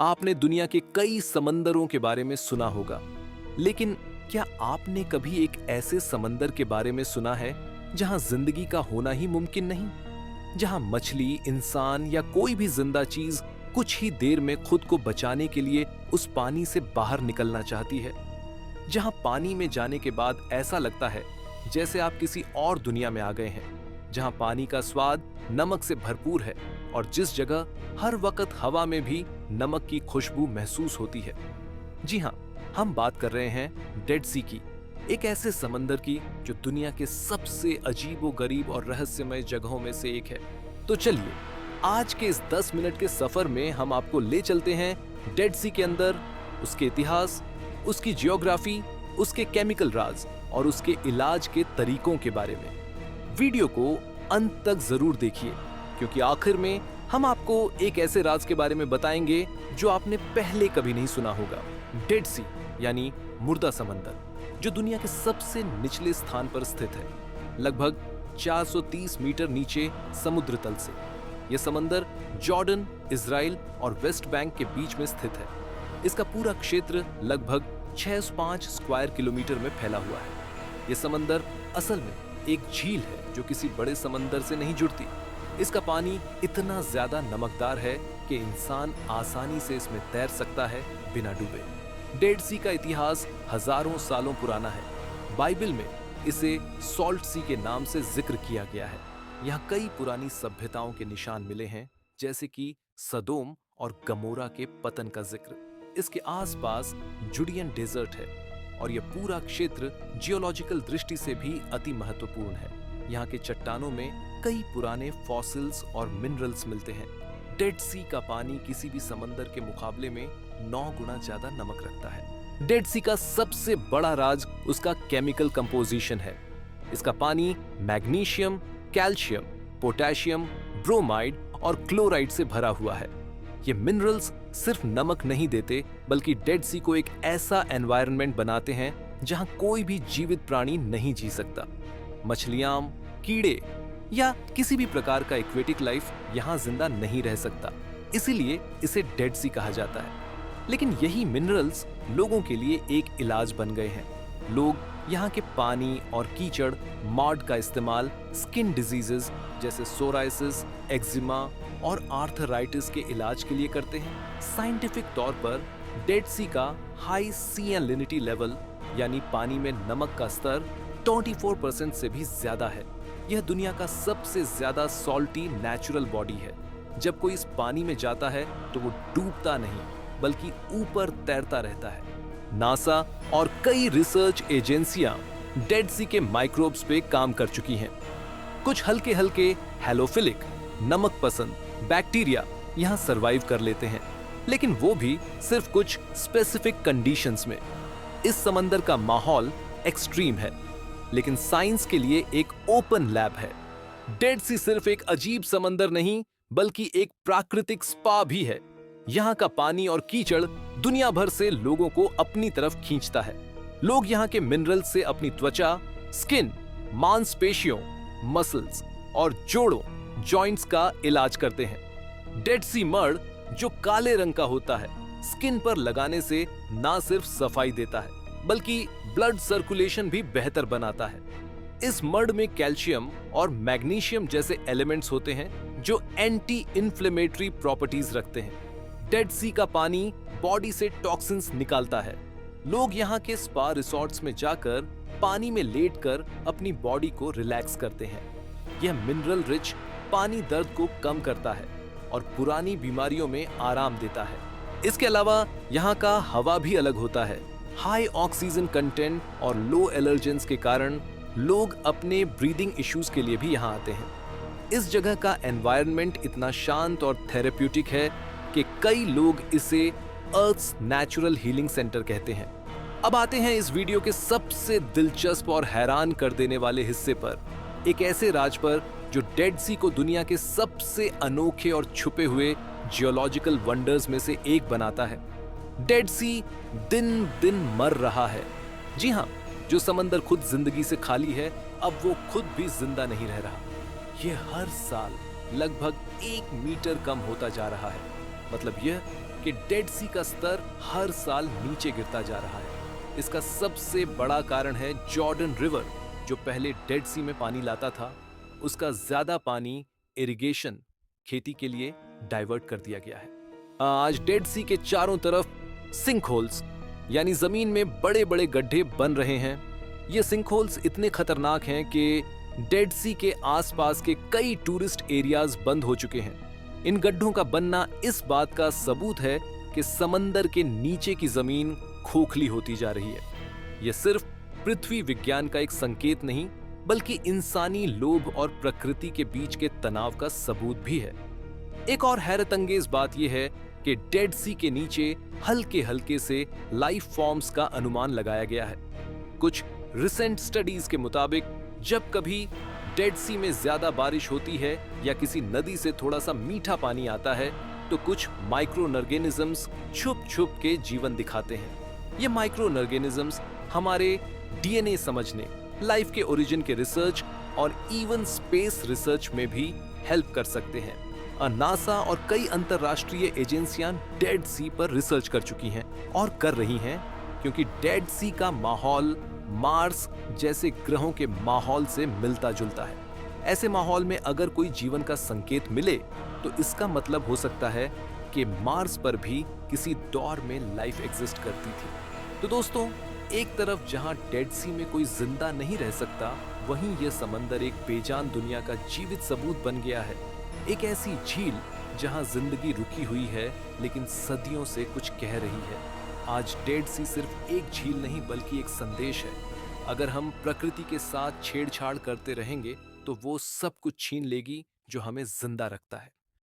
आपने दुनिया के कई समंदरों के बारे में सुना होगा, लेकिन क्या आपने कभी एक ऐसे समंदर के बारे में सुना है जहां जिंदगी का होना ही मुमकिन नहीं? जहां मछली, इंसान या कोई भी जिंदा चीज कुछ ही देर में खुद को बचाने के लिए उस पानी से बाहर निकलना चाहती है। जहां पानी में जाने के बाद ऐसा लगता है जैसे आप किसी और दुनिया में आ गए हैं। जहां पानी का स्वाद नमक से भरपूर है और जिस जगह हर वक्त हवा में भी नमक की खुशबू महसूस होती है। जी हाँ, हम बात कर रहे हैं डेड सी की, एक ऐसे समंदर की जो दुनिया के सबसे अजीबोगरीब और रहस्यमय जगहों में से एक है। तो चलिए, आज के इस 10 मिनट के सफर में हम आपको ले चलते हैं डेड सी के अंदर, उसके इतिहास, उसकी जियोग्राफी, उसके केमिकल राज और उसके इलाज के तरीकों के बारे में। वीडियो को अंत तक जरूर देखिए, क्योंकि आखिर में हम आपको एक ऐसे राज के बारे में बताएंगे जो आपने पहले कभी नहीं सुना होगा। डेड सी यानी मुर्दा समंदर, जो दुनिया के सबसे निचले स्थान पर स्थित है, लगभग 430 मीटर नीचे समुद्र तल से। यह समंदर जॉर्डन, इजराइल और वेस्ट बैंक के बीच में स्थित है। इसका पूरा क्षेत्र लगभग 605 स्क्वायर किलोमीटर में फैला हुआ है। यह समंदर असल में एक झील है जो किसी बड़े समंदर से नहीं जुड़ती। इसका पानी इतना ज्यादा नमकदार है कि इंसान आसानी से इसमें तैर सकता है बिना डूबे। डेड सी का इतिहास हजारों सालों पुराना है। बाइबल में इसे सॉल्ट सी के नाम से जिक्र किया गया है। यहाँ कई पुरानी सभ्यताओं के निशान मिले हैं, जैसे कि सदोम और गमोरा के पतन का जिक्र। इसके आसपास जुडियन डेजर्ट है और यह पूरा क्षेत्र जियोलॉजिकल दृष्टि से भी अति महत्वपूर्ण है। यहाँ के चट्टानों में कई पुराने फॉसिल्स और मिनरल्स मिलते हैं। डेड सी का पानी किसी भी समंदर के मुकाबले में 9 गुना ज्यादा नमक रखता है। डेड सी का सबसे बड़ा राज उसका केमिकल कंपोजिशन है। इसका पानी मैग्नीशियम, कैल्शियम, पोटेशियम, ब्रोमाइड और क्लोराइड से भरा हुआ है। ये मिनरल्स सिर्फ नमक नहीं देते, बल्कि डेड सी को एक ऐसा एनवायरनमेंट बनाते हैं जहां कोई भी जीवित प्राणी नहीं जी सकता। मछलियां, कीड़े या किसी भी प्रकार का एक्वेटिक लाइफ यहां जिंदा नहीं रह सकता, इसीलिए इसे डेड सी कहा जाता है। लेकिन यही मिनरल्स लोगों के लिए एक इलाज बन गए हैं। लोग यहाँ के पानी और कीचड़, मड का इस्तेमाल स्किन डिजीजेस जैसे सोराइसिस, एक्जिमा और आर्थराइटिस के इलाज के लिए करते हैं। साइंटिफिक तौर पर डेड सी का हाई सैलिनिटी लेवल यानी पानी में नमक का स्तर 24% से भी ज्यादा है। यह दुनिया का सबसे ज्यादा सॉल्टी नेचुरल बॉडी है। जब कोई इस पानी में जाता है तो वो डूबता नहीं, बल्कि ऊपर तैरता रहता है। नासा और कई रिसर्च एजेंसियां डेड सी के माइक्रोब्स पे काम कर चुकी हैं। कुछ हल्के हल्के हेलोफिलिक, नमक पसंद बैक्टीरिया यहां सरवाइव कर लेते हैं, लेकिन वो भी सिर्फ कुछ स्पेसिफिक कंडीशंस में। इस समंदर का माहौल एक्सट्रीम है, लेकिन साइंस के लिए एक ओपन लैब है। डेड सी सिर्फ एक अजीब समंदर नहीं, बल्कि एक प्राकृतिक स्पा भी है। यहाँ का पानी और कीचड़ दुनिया भर से लोगों को अपनी तरफ खींचता है। लोग यहाँ के मिनरल से अपनी त्वचा, स्किन, मांसपेशियों, मसल्स और जोड़ों, जॉइंट्स का इलाज करते हैं। डेड सी मड, जो काले रंग का होता है, स्किन पर लगाने से ना सिर्फ सफाई देता है, बल्कि ब्लड सर्कुलेशन भी बेहतर बनाता है। इस मड में कैल्शियम और मैग्नीशियम जैसे एलिमेंट्स होते हैं जो एंटी इन्फ्लेमेटरी प्रॉपर्टीज रखते हैं। डेड सी का पानी बॉडी से टॉक्सिन्स निकालता है। लोग यहाँ के स्पा रिसोर्ट्स में जाकर पानी में लेटकर अपनी बॉडी को रिलैक्स करते हैं। यह मिनरल रिच पानी दर्द को कम करता है और पुरानी बीमारियों में आराम देता है। इसके अलावा यहाँ का हवा भी अलग होता है। हाई ऑक्सीजन कंटेंट और लो एलर्जेंस के कारण लोग अपने ब्रीदिंग इश्यूज के लिए भी यहाँ आते हैं। इस जगह का एनवायरनमेंट इतना शांत और थेरेप्यूटिक है कि कई लोग इसे अर्थ्स नेचुरल हीलिंग सेंटर कहते हैं। अब आते हैं इस वीडियो के सबसे दिलचस्प और हैरान कर देने वाले हिस्से पर, एक ऐसे राज पर जो डेड सी को दुनिया के सबसे अनोखे और छुपे हुए जियोलॉजिकल वंडर्स में से एक बनाता है। डेड सी दिन दिन मर रहा है। जी हाँ, जो समंदर खुद जिंदगी से खाली है, अब वो खुद भी जिंदा नहीं रह रहा। ये हर साल लगभग 1 मीटर कम होता जा रहा है। मतलब यह कि डेड सी का स्तर हर साल नीचे गिरता जा रहा है। इसका सबसे बड़ा कारण है जॉर्डन रिवर, जो पहले डेड सी में पानी लाता था, उसका ज्यादा पानी इरिगेशन, खेती के लिए डाइवर्ट कर दिया गया है। आज डेड सी के चारों तरफ सिंक होल्स यानी जमीन में बड़े बड़े गड्ढे बन रहे हैं। ये सिंक होल्स इतने खतरनाक हैं कि डेड सी के आसपास के कई टूरिस्ट एरियाज बंद हो चुके हैं। इन गड्ढों का बनना इस बात का सबूत है कि समंदर के नीचे की जमीन खोखली होती जा रही है। यह सिर्फ पृथ्वी विज्ञान का एक संकेत नहीं, बल्कि इंसानी लोभ और प्रकृति के बीच के तनाव का सबूत भी है। एक और हैरतअंगेज बात यह है कि डेड सी के नीचे हल्के हल्के से लाइफ फॉर्म्स का अनुमान लगाया गया है। कुछ रिसेंट स्टडीज के मुताबिक जब कभी डेड सी में ज्यादा बारिश होती है या किसी नदी से थोड़ा सा मीठा पानी आता है, तो कुछ माइक्रोऑर्गेनिजम्स छुप छुप के जीवन दिखाते हैं। ये माइक्रोऑर्गेनिजम्स हमारे डीएनए समझने, लाइफ के ओरिजिन के रिसर्च और इवन स्पेस रिसर्च में भी हेल्प कर सकते हैं। नासा और कई अंतरराष्ट्रीय एजेंसियां डेड सी पर रिसर्च कर चुकी हैं और कर रही हैं, क्योंकि डेड सी का माहौल मार्स जैसे ग्रहों के माहौल से मिलता जुलता है। ऐसे माहौल में अगर कोई जीवन का संकेत मिले तो इसका मतलब हो सकता है कि मार्स पर भी किसी दौर में लाइफ एग्जिस्ट करती थी। तो दोस्तों, एक तरफ जहां डेड सी में कोई जिंदा नहीं रह सकता, वहीं यह समंदर एक बेजान दुनिया का जीवित सबूत बन गया है। एक ऐसी झील जहां जिंदगी रुकी हुई है लेकिन सदियों से कुछ कह रही है। आज डेड सी सिर्फ एक झील नहीं, बल्कि एक संदेश है। अगर हम प्रकृति के साथ छेड़छाड़ करते रहेंगे तो वो सब कुछ छीन लेगी जो हमें जिंदा रखता है।